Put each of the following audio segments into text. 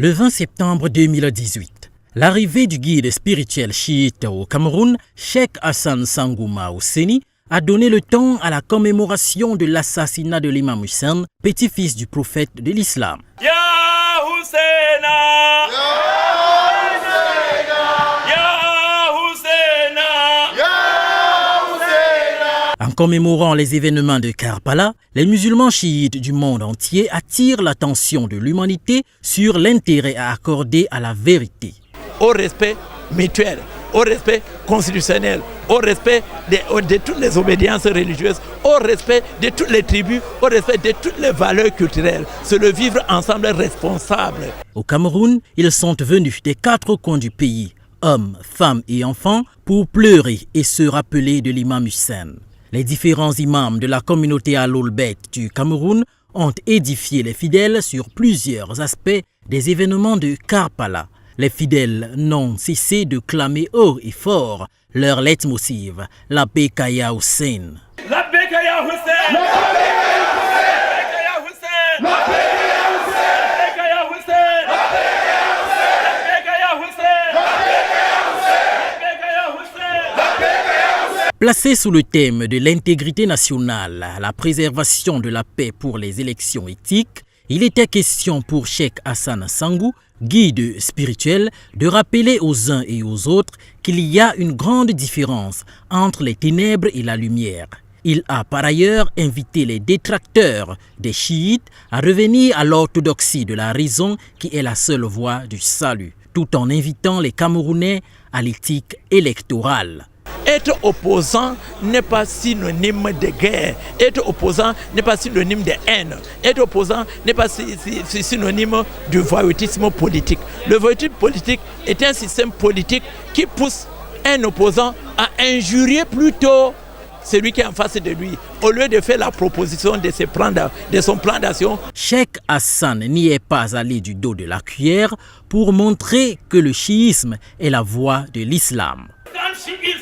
Le 20 septembre 2018, l'arrivée du guide spirituel chiite au Cameroun, Cheikh Hassan Sangouma Ouseni, a donné le ton à la commémoration de l'assassinat de l'imam Hussein, petit-fils du prophète de l'islam. Ya Husseina, Ya Husseina, Ya Husseina. En commémorant les événements de Karbala, les musulmans chiites du monde entier attirent l'attention de l'humanité sur l'intérêt à accorder à la vérité. Au respect mutuel, au respect constitutionnel, au respect de toutes les obédiences religieuses, au respect de toutes les tribus, au respect de toutes les valeurs culturelles. C'est le vivre ensemble responsable. Au Cameroun, ils sont venus des 4 coins du pays, hommes, femmes et enfants, pour pleurer et se rappeler de l'imam Hussein. Les différents imams de la communauté Ahlul-Bayt du Cameroun ont édifié les fidèles sur plusieurs aspects des événements de Karbala. Les fidèles n'ont cessé de clamer haut et fort leur leitmotiv, la Bekaya Hussein. La Bekaya Hussein, la Bekaya Hussein, la Bekaya Hussein, la Bekaya Hussein, la Bekaya Hussein, la Bekaya Hussein. Placé sous le thème de l'intégrité nationale, la préservation de la paix pour les élections éthiques, il était question pour Cheikh Hassan Sangou, guide spirituel, de rappeler aux uns et aux autres qu'il y a une grande différence entre les ténèbres et la lumière. Il a par ailleurs invité les détracteurs des chiites à revenir à l'orthodoxie de la raison qui est la seule voie du salut, tout en invitant les Camerounais à l'éthique électorale. Être opposant n'est pas synonyme de guerre. Être opposant n'est pas synonyme de haine. Être opposant n'est pas synonyme du voyoutisme politique. Le voyoutisme politique est un système politique qui pousse un opposant à injurier plutôt celui qui est en face de lui, au lieu de faire la proposition de son plan d'action. Cheikh Hassan n'y est pas allé du dos de la cuillère pour montrer que le chiisme est la voie de l'islam.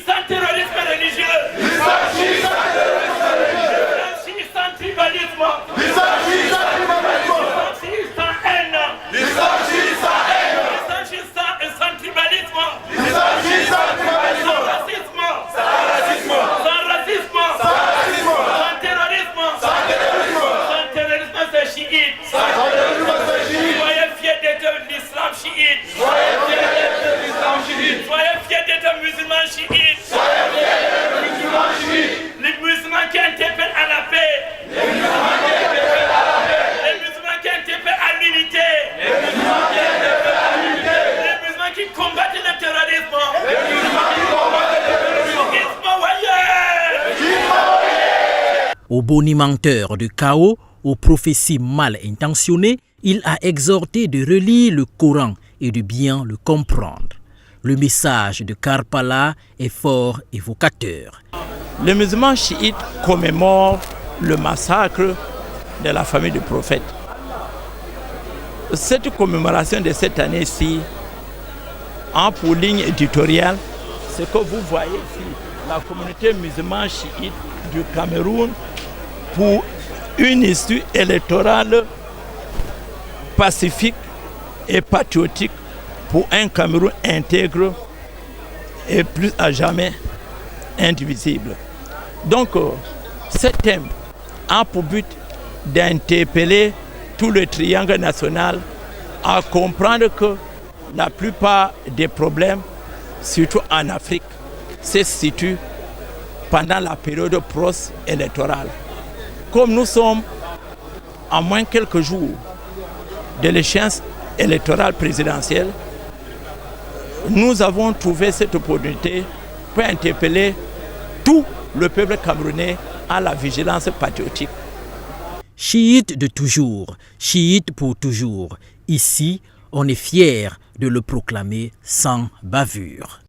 Sans terrorisme religieux, l'islam chiite sans terrorisme religieux, l'islam chiite sans tribalisme, l'islam chiite sans tribalisme, l'islam chiite sans haine, l'islam chiite sans haine, l'islam chiite sans tribalisme, l'islam chiite sans tribalisme, sans racisme, sans racisme, sans racisme, sans racisme, sans terrorisme, sans terrorisme, sans terrorisme c'est chiite, sans terrorisme c'est chiite. Soyez fiers d'être l'islam chiite, soyez fiers d'être l'islam chiite, soyez fiers d'être musulmans chiites. Les musulmans qui interpellent à la paix. Les musulmans qui interpellent à la paix. Les musulmans qui interpellent à l'unité. Les musulmans qui interpellent à l'unité. Les musulmans qui combattent le terrorisme. Les musulmans qui combattent le terrorisme. Aux bonimenteurs de chaos, aux prophéties mal intentionnées, il a exhorté de relire le Coran et de bien le comprendre. Le message de Karbala est fort évocateur. Les musulmans chiites commémorent le massacre de la famille du prophète. Cette commémoration de cette année-ci, en pour ligne éditoriale, ce que vous voyez ici, la communauté musulmane chiite du Cameroun pour une issue électorale pacifique et patriotique pour un Cameroun intègre et plus à jamais indivisible. Donc, ce thème a pour but d'interpeller tout le triangle national à comprendre que la plupart des problèmes, surtout en Afrique, se situent pendant la période post-électorale. Comme nous sommes à moins quelques jours de l'échéance électorale présidentielle, nous avons trouvé cette opportunité pour interpeller tout le peuple camerounais à la vigilance patriotique. Chiite de toujours, chiite pour toujours. Ici, on est fier de le proclamer sans bavure.